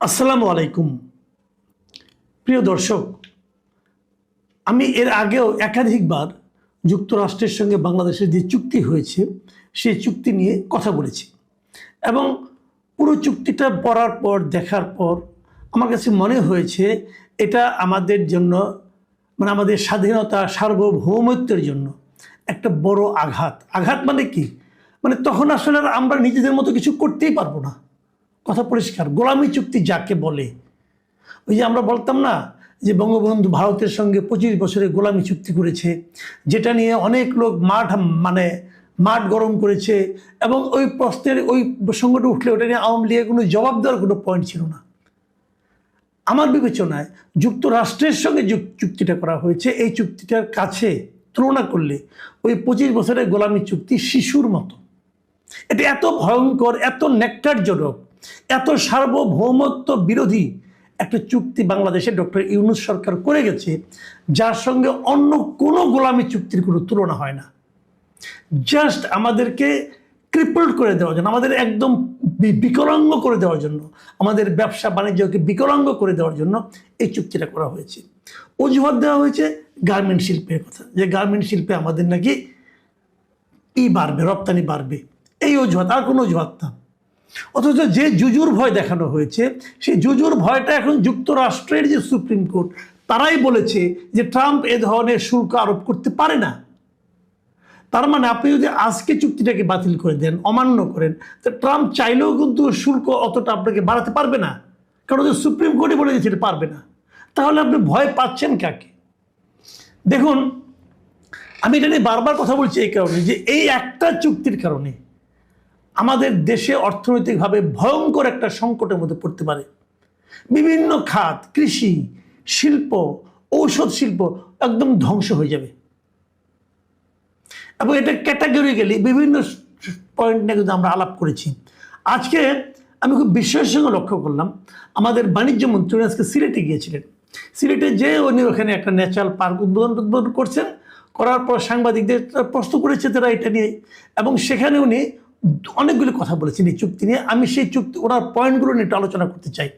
আসসালামু আলাইকুম প্রিয় দর্শক, আমি এর আগেও একাধিকবার যুক্তরাষ্ট্রের সঙ্গে বাংলাদেশের যে চুক্তি হয়েছে সেই চুক্তি নিয়ে কথা বলেছি এবং পুরো চুক্তিটা পড়ার পর দেখার পর আমার কাছে মনে হয়েছে এটা আমাদের জন্য আমাদের স্বাধীনতা সার্বভৌমত্বের জন্য একটা বড় আঘাত মানে কি, তখন আসলে আমরা নিজেদের মতো কিছু করতেই পারবো না। কথা পরিষ্কার, গোলামি চুক্তি যাকে বলে, ওই যে আমরা বলতাম না যে বঙ্গবন্ধু ভারতের সঙ্গে 25 বছরের গোলামি চুক্তি করেছে, যেটা নিয়ে অনেক লোক মাঠ গরম করেছে এবং ওই প্রশ্নের ওই প্রসঙ্গটা উঠলে ওটা নিয়ে আওয়ামী লীগের কোনো জবাব দেওয়ার কোনো পয়েন্ট ছিল না। আমার বিবেচনায় যুক্তরাষ্ট্রের সঙ্গে চুক্তিটা করা হয়েছে, এই চুক্তিটার কাছে তুলনা করলে ওই 25 বছরের গোলামি চুক্তি শিশুর মতো। এটা এত ভয়ঙ্কর, এত ন্যাক্কারজনক, এত সার্বভৌমত্ব বিরোধী একটা চুক্তি বাংলাদেশে ডক্টর ইউনূস সরকার করে গেছে, যার সঙ্গে অন্য কোনো গোলামি চুক্তির কোনো তুলনা হয় না। জাস্ট আমাদেরকে ক্রিপল্ড করে দেওয়ার জন্য, আমাদের একদম বিকলাঙ্গ করে দেওয়ার জন্য, আমাদের ব্যবসা বাণিজ্যকে বিকলাঙ্গ করে দেওয়ার জন্য এই চুক্তিটা করা হয়েছে। অজুহাত দেওয়া হয়েছে গার্মেন্ট শিল্পের কথা, যে গার্মেন্ট শিল্পে আমাদের নাকি বাড়বে, রপ্তানি বাড়বে, এই অজুহাত, আর কোনো অজুহাত না। অথচ যে জুজুর ভয় দেখানো হয়েছে, সেই জুজুর ভয়টা এখন যুক্তরাষ্ট্রের যে সুপ্রিম কোর্ট, তারাই বলেছে যে ট্রাম্প এ ধরনের শুল্ক আরোপ করতে পারে না। তার মানে আপনি যদি আজকে চুক্তিটাকে বাতিল করে দেন, অমান্য করেন, তো ট্রাম্প চাইলেও কিন্তু শুল্ক অতটা আপনাকে বাড়াতে পারবে না, কারণ যে সুপ্রিম কোর্টই বলে দিয়েছে পারবে না। তাহলে আপনি ভয় পাচ্ছেন কাকে? দেখুন, আমি এটা নিয়ে বারবার কথা বলছি এই কারণে যে এই একটা চুক্তির কারণে আমাদের দেশে অর্থনৈতিকভাবে ভয়ঙ্কর একটা সংকটের মধ্যে পড়তে পারে। বিভিন্ন খাত, কৃষি, শিল্প, ঔষধ শিল্প একদম ধ্বংস হয়ে যাবে। এবং এটা ক্যাটাগরিক্যালি বিভিন্ন পয়েন্ট নিয়ে কিন্তু আমরা আলাপ করেছি। আজকে আমি খুব বিস্ময়ের সঙ্গে লক্ষ্য করলাম, আমাদের বাণিজ্য মন্ত্রী আজকে সিলেটে গিয়েছিলেন। সিলেটে যে উনি ওখানে একটা ন্যাচারাল পার্ক উদ্বোধন করছেন, করার পর সাংবাদিকদের প্রশ্ন করেছে তারা এটা নিয়ে, এবং সেখানে উনি অনেকগুলো কথা বলেছেন এই চুক্তি নিয়ে। আমি সেই চুক্তি, ওনার পয়েন্টগুলো নিয়ে একটু আলোচনা করতে চাই।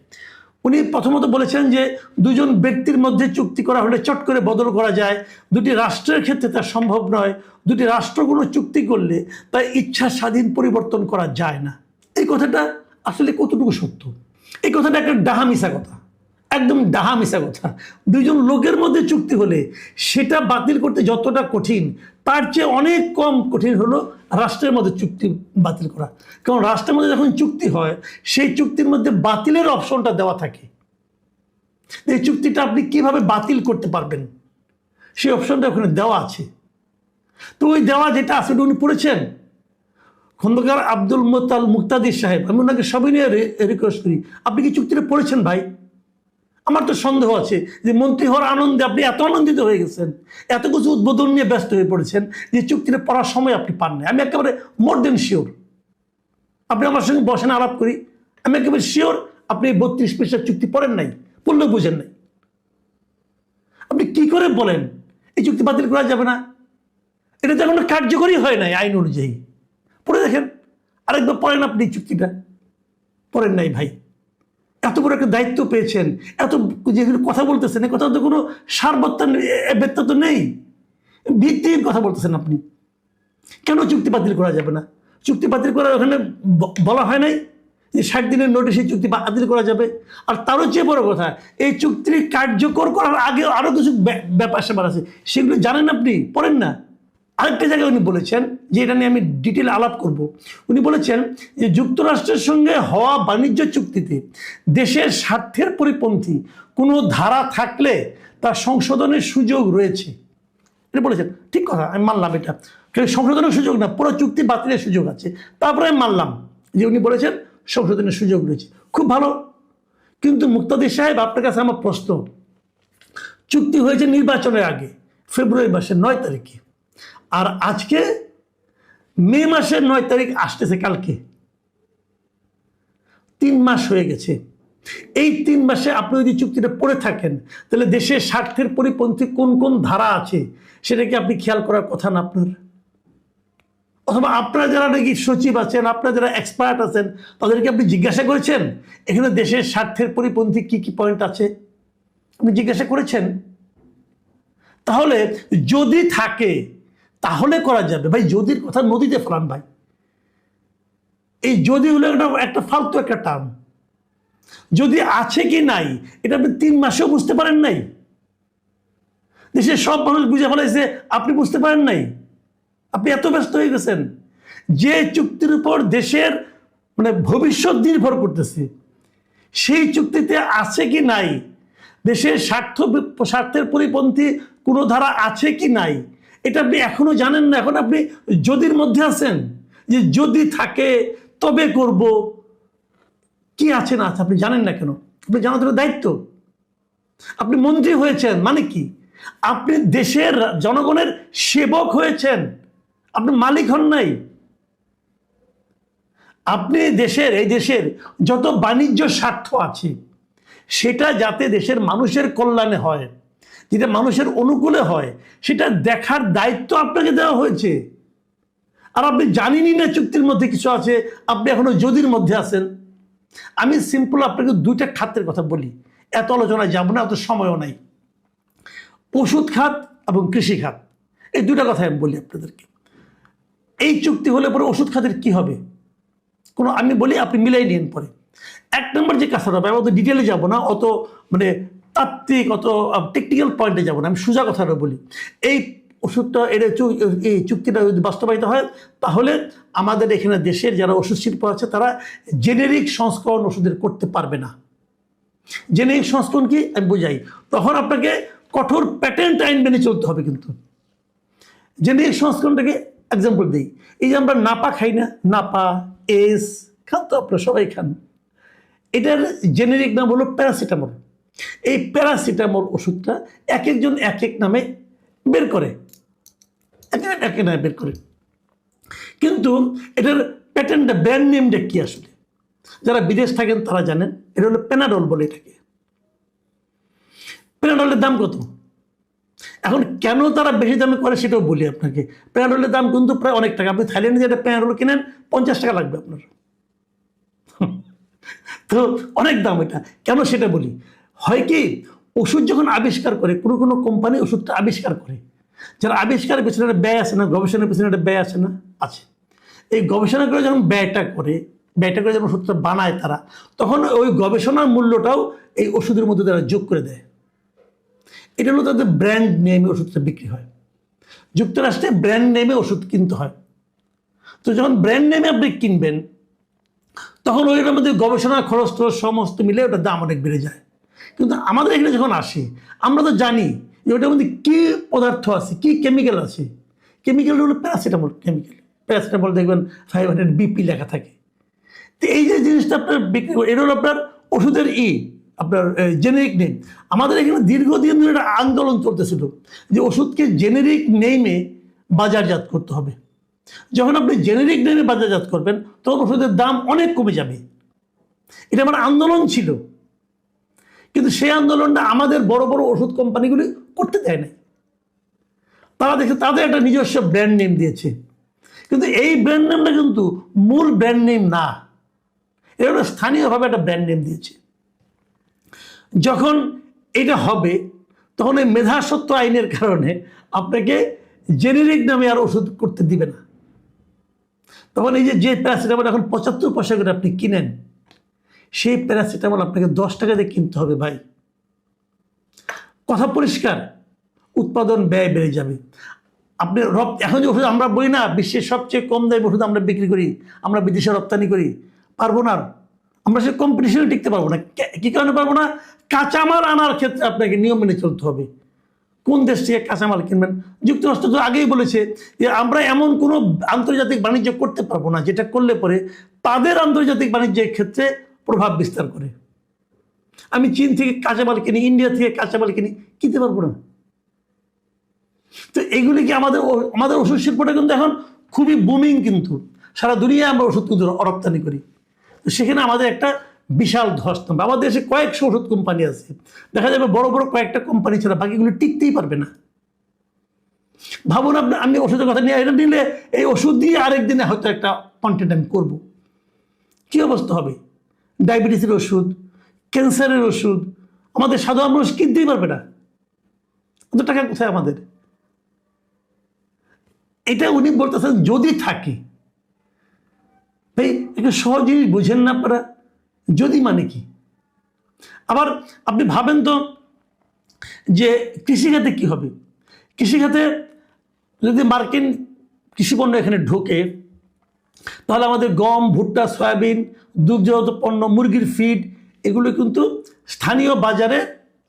উনি প্রথমত বলেছেন যে দুজন ব্যক্তির মধ্যে চুক্তি করা হলে চট করে বদল করা যায়, দুটি রাষ্ট্রের ক্ষেত্রে তা সম্ভব নয়, দুটি রাষ্ট্রগুলো চুক্তি করলে তার ইচ্ছা স্বাধীন পরিবর্তন করা যায় না। এই কথাটা আসলে কতটুকু সত্য? এই কথাটা একটা ডাহা কথা, একদম ডাহা মিশা কথা। দুইজন লোকের মধ্যে চুক্তি হলে সেটা বাতিল করতে যতটা কঠিন, তার চেয়ে অনেক কম কঠিন হলো রাষ্ট্রের মধ্যে চুক্তি বাতিল করা। কারণ রাষ্ট্রের মধ্যে যখন চুক্তি হয়, সেই চুক্তির মধ্যে বাতিলের অপশনটা দেওয়া থাকে। এই চুক্তিটা আপনি কিভাবে বাতিল করতে পারবেন, সেই অপশনটা ওখানে দেওয়া আছে। তো ওই দেওয়া যেটা আছে উনি পড়েছেন, খন্দকার আব্দুল মুক্তাদির সাহেব, আমি ওনাকে সবই নিয়ে রিকোয়েস্ট করি, আপনি কি চুক্তিটা পড়েছেন ভাই? আমার তো সন্দেহ আছে যে মন্ত্রী হওয়ার আনন্দে আপনি এত আনন্দিত হয়ে গেছেন, এত কিছু উদ্বোধন নিয়ে ব্যস্ত হয়ে পড়েছেন যে চুক্তিটা পড়ার সময় আপনি পান না। আমি একেবারে মোর দেন শিওর, আপনি আমার সঙ্গে বসেন, আলাপ করি, আমি একেবারে শিওর আপনি 32 পৃষ্ঠার চুক্তি পড়েন নাই, পড়লেও বুঝেন নাই। আপনি কি করে বলেন এই চুক্তি বাতিল করা যাবে না? এটা তো এখনো কার্যকরী হয় নাই আইন অনুযায়ী। পড়ে দেখেন, আরেকবার পড়েন, আপনি চুক্তিটা পড়েন নাই ভাই। এত বড় একটা দায়িত্ব পেয়েছেন, এত যেগুলো কথা বলতেছেন, এই কথা তো কোনো সারবত্তা তো নেই, ভিত্তিহীন কথা বলতেছেন আপনি। কেন চুক্তি বাতিল করা যাবে না? চুক্তি বাতিল করার ওখানে বলা হয় নাই যে 60 দিনের নোটিশে চুক্তি বাতিল করা যাবে? আর তারও চেয়ে বড় কথা, এই চুক্তি কার্যকর করার আগে আরও কিছু ব্যাপার স্যাপার আছে, সেগুলো জানেন আপনি, পড়েন না। আরেকটা জায়গায় উনি বলেছেন, যে এটা নিয়ে আমি ডিটেল আলাপ করব, উনি বলেছেন যে যুক্তরাষ্ট্রের সঙ্গে হওয়া বাণিজ্য চুক্তিতে দেশের স্বার্থের পরিপন্থী কোনো ধারা থাকলে তার সংশোধনের সুযোগ রয়েছে। এটা বলেছেন, ঠিক কথা, আমি মানলাম। এটা সংশোধনের সুযোগ না, পুরো চুক্তি বাতিলের সুযোগ আছে। তারপরে আমি মানলাম যে উনি বলেছেন সংশোধনের সুযোগ রয়েছে, খুব ভালো। কিন্তু মুক্তাদির সাহেব, আপনার কাছে আমার প্রশ্ন, চুক্তি হয়েছে নির্বাচনের আগে, ফেব্রুয়ারি মাসের 9 তারিখে, আর আজকে মে মাসের 9 তারিখ আসতেছে কালকে, 3 মাস হয়ে গেছে। এই 3 মাসে আপনি যদি চুক্তিটা পড়ে থাকেন, তাহলে দেশের স্বার্থের পরিপন্থী কোন কোন ধারা আছে সেটা কি আপনি খেয়াল করার কথা না আপনার? অথবা আপনারা যারা নাকি সচিব আছেন, আপনারা যারা এক্সপার্ট আছেন, তাদেরকে আপনি জিজ্ঞাসা করেছেন এখানে দেশের স্বার্থের পরিপন্থী কি কি পয়েন্ট আছে? আপনি জিজ্ঞাসা করেছেন? তাহলে যদি থাকে তাহলে করা যাবে ভাই। যদির কথা নদীতে ফেলান ভাই। এই যদি হলো একটা ফালতু একটা টার্ম। যদি আছে কি নাই এটা আপনি 3 মাসেও বুঝতে পারেন নাই। দেশের সব মানুষ বুঝে ফেলাইছে, আপনি বুঝতে পারেন নাই। আপনি এত ব্যস্ত হয়ে গেছেন। যে চুক্তির উপর দেশের ভবিষ্যৎ নির্ভর করতেছে, সেই চুক্তিতে আছে কি নাই, দেশের স্বার্থের পরিপন্থী কোনো ধারা আছে কি নাই, এটা আপনি এখনো জানেন না। এখন আপনি যদির মধ্যে আছেন, যে যদি থাকে তবে করব। কি আছে না আছে আপনি জানেন না কেন? আপনি জানার জন্য দায়িত্ব। আপনি মন্ত্রী হয়েছেন মানে কি? আপনি দেশের জনগণের সেবক হয়েছেন, আপনি মালিক হন নাই। আপনি এই দেশের যত বাণিজ্য স্বার্থ আছে সেটা যাতে দেশের মানুষের কল্যাণে হয়, যেটা মানুষের অনুকূলে হয়, সেটা দেখার দায়িত্ব আপনাকে দেওয়া হয়েছে। আর আপনি জানেনই না চুক্তির মধ্যে কিছু আছে, আপনি এখনো যদির মধ্যে আছেন। আমি সিম্পল আপনাকে 2টা খাতের কথা বলি, এত আলোচনায় যাব না, অত সময়ও নাই। ওষুধ খাত এবং কৃষি খাত, এই 2টা কথা আমি বলি আপনাদেরকে। এই চুক্তি হলে পরে ওষুধ খাতের কি হবে আমি বলি, আপনি মিলাই নিন পরে। 1 নম্বর যে কাজটা হবে, আমি অত ডিটেলে যাব না, অত তাত্ত্বিক অত টেকনিক্যাল পয়েন্টে যাব না, আমি সোজা কথাটা বলি। এই ওষুধটা এই চুক্তিটা যদি বাস্তবায়িত হয়, তাহলে আমাদের এখানে দেশের যারা ওষুধ শিল্প আছে তারা জেনেরিক সংস্করণ ওষুধের করতে পারবে না। জেনেরিক সংস্করণ কি আমি বুঝাই, তখন আপনাকে কঠোর প্যাটেন্ট আইন মেনে চলতে হবে। কিন্তু জেনেরিক সংস্করণটাকে এক্সাম্পল দিই, এই যে আমরা নাপা খাই না, নাপা এস খান তো আপনারা সবাই খান, এটার জেনেরিক নাম হলো প্যারাসিটামল। এই প্যারাসিটামল ওষুধটা এক একজন এক এক নামে বের করে, এক এক নামে বের করে। কিন্তু এটার প্যাটেন্টটা, ব্র্যান্ড নেমটা কি আসলে? যারা বিদেশ থাকেন তারা জানেন, এটা হলো প্যানাডল বলে এটাকে। প্যানাডলের দাম কত? এখন কেন তারা বেশি দামে করে সেটাও বলি আপনাকে। প্যানাডলের দাম কিন্তু প্রায় অনেক টাকা। আপনি থাইল্যান্ডে যেটা প্যানাডল কিনেন 50 টাকা লাগবে আপনার। তো অনেক দাম এটা। কেন সেটা বলি। হয় কি, ওষুধ যখন আবিষ্কার করে, কোনো কোম্পানি ওষুধটা আবিষ্কার করে, যারা আবিষ্কারের পেছনে একটা ব্যয় আছে না, গবেষণার পেছনে একটা ব্যয় আছে না, আছে। এই গবেষণা করে যখন ব্যয়টা করে যখন ওষুধটা বানায় তারা, তখন ওই গবেষণার মূল্যটাও এই ওষুধের মধ্যে তারা যোগ করে দেয়। এটা হলো তাদের ব্র্যান্ড নেমে ওষুধটা বিক্রি হয়। যুক্তরাষ্ট্রে ব্র্যান্ড নেমে ওষুধ কিনতে হয়। তো যখন ব্র্যান্ড নেমে আপনি কিনবেন, তখন ওইটার মধ্যে গবেষণা খরচ সমস্ত মিলে ওটার দাম অনেক বেড়ে যায়। কিন্তু আমাদের এখানে যখন আসে, আমরা তো জানি যে ওটার মধ্যে কী পদার্থ আছে, কী কেমিক্যাল আছে। কেমিক্যাল হলো প্যারাসিটামল কেমিক্যাল। প্যারাসিটামল দেখবেন 500 BP লেখা থাকে। তো এই যে জিনিসটা আপনার বিক্রি করে, এটা হলো আপনার ওষুধের আপনার জেনেরিক নেম। আমাদের এখানে দীর্ঘদিন ধরে একটা আন্দোলন চলতেছিল যে ওষুধকে জেনেরিক নেমে বাজারজাত করতে হবে। যখন আপনি জেনেরিক নেমে বাজারজাত করবেন, তখন ওষুধের দাম অনেক কমে যাবে। এটা আমার আন্দোলন ছিল। কিন্তু সেই আন্দোলনটা আমাদের বড় বড় ওষুধ কোম্পানিগুলি করতে দেয় নাই। তারা দেখে তাদের একটা নিজস্ব ব্র্যান্ড নেম দিয়েছে। কিন্তু এই ব্র্যান্ড নেমটা কিন্তু মূল ব্র্যান্ড নেম না, এটা হলো স্থানীয়ভাবে একটা ব্র্যান্ড নেম দিয়েছে। যখন এটা হবে, তখন এই মেধাস্বত্ব আইনের কারণে আপনাকে জেনেরিক নামে আর ওষুধ করতে দিবে না। তখন এই যে প্যারাসিটামল এখন 75 পয়সা করে আপনি কিনেন, সেই প্যারাসিটামল আপনাকে 10 টাকা দিয়ে কিনতে হবে ভাই। কথা পরিষ্কার, উৎপাদন ব্যয় বেড়ে যাবে। আপনি এখন যে ওষুধ আমরা বলি না বিশ্বের সবচেয়ে কম দামে ওষুধ আমরা বিক্রি করি, আমরা বিদেশে রপ্তানি করি, পারবো না। আমরা সে কম্পিটিশনে টিকতে পারবো না। কী কারণে পারবো না? কাঁচামাল আনার ক্ষেত্রে আপনাকে নিয়ম মেনে চলতে হবে। কোন দেশ থেকে কাঁচামাল কিনবেন? যুক্তরাষ্ট্র তো আগেই বলেছে যে আমরা এমন কোনো আন্তর্জাতিক বাণিজ্য করতে পারবো না যেটা করলে পরে তাদের আন্তর্জাতিক বাণিজ্যের ক্ষেত্রে প্রভাব বিস্তার করে। আমি চীন থেকে কাঁচামাল কিনি, ইন্ডিয়া থেকে কাঁচামাল কিনতে পারবো না। তো এগুলি কি আমাদের ওষুধ শিল্পটা কিন্তু এখন খুবই বুমিং, কিন্তু সারা দুনিয়ায় আমরা ওষুধ কিন্তু রপ্তানি করি। তো সেখানে আমাদের একটা বিশাল ধস নামবে। আমাদের দেশে কয়েকশো ওষুধ কোম্পানি আছে, দেখা যাবে বড় বড় কয়েকটা কোম্পানি ছাড়া বাকিগুলো টিকতেই পারবে না। ভাবুন আপনি, আমি ওষুধের কথা নিয়ে এটা নিলে এই ওষুধ দিয়ে আরেকদিনে হয়তো একটা কন্টেন্ট আমি করবো, কী অবস্থা হবে? ডায়াবেটিসের ওষুধ, ক্যান্সারের ওষুধ আমাদের সাধারণ মানুষ কিনতেই পারবে না, অত টাকা কোথায় আমাদের? এটা উনি বলতেছেন যদি থাকে। ভাই একটু সহজ জিনিস বুঝেন না আপনারা, যদি মানে কি? আবার আপনি ভাবেন তো যে কৃষিখাতে কি হবে? কৃষিখাতে যদি মার্কিন কৃষিপণ্য এখানে ঢোকে, তাহলে আমাদের গম, ভুট্টা, সয়াবিন, দুগ্ধজাত পণ্য, মুরগির ফিড এগুলো কিন্তু স্থানীয় বাজারে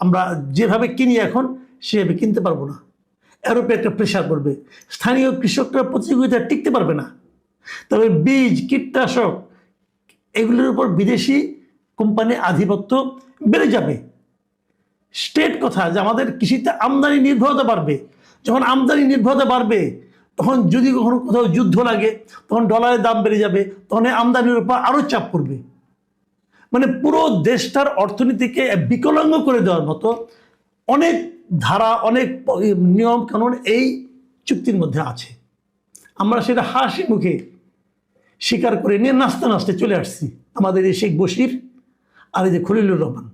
আমরা যেভাবে কিনি এখন সেভাবে কিনতে পারবো না। এর উপরে একটা প্রেশার পড়বে, স্থানীয় কৃষকরা প্রতিযোগিতায় টিকতে পারবে না। তবে বীজ, কীটনাশক এগুলোর উপর বিদেশি কোম্পানির আধিপত্য বেড়ে যাবে। স্টেট কথা যে আমাদের কৃষিতে আমদানি নির্ভরতা বাড়বে। যখন আমদানি নির্ভরতা বাড়বে, তখন যদি কখনো কোথাও যুদ্ধ লাগে, তখন ডলারের দাম বেড়ে যাবে, তখন আমদানির উপর আরও চাপ পড়বে। মানে পুরো দেশটার অর্থনীতিকে বিকলাঙ্গ করে দেওয়ার মতো অনেক ধারা, অনেক নিয়ম কানুন এই চুক্তির মধ্যে আছে। আমরা সেটা হাসি মুখে স্বীকার করে নিয়ে নাচতে নাচতে চলে আসছি। আমাদের এই শেখ বশির আর এই যে খলিলুর রহমান।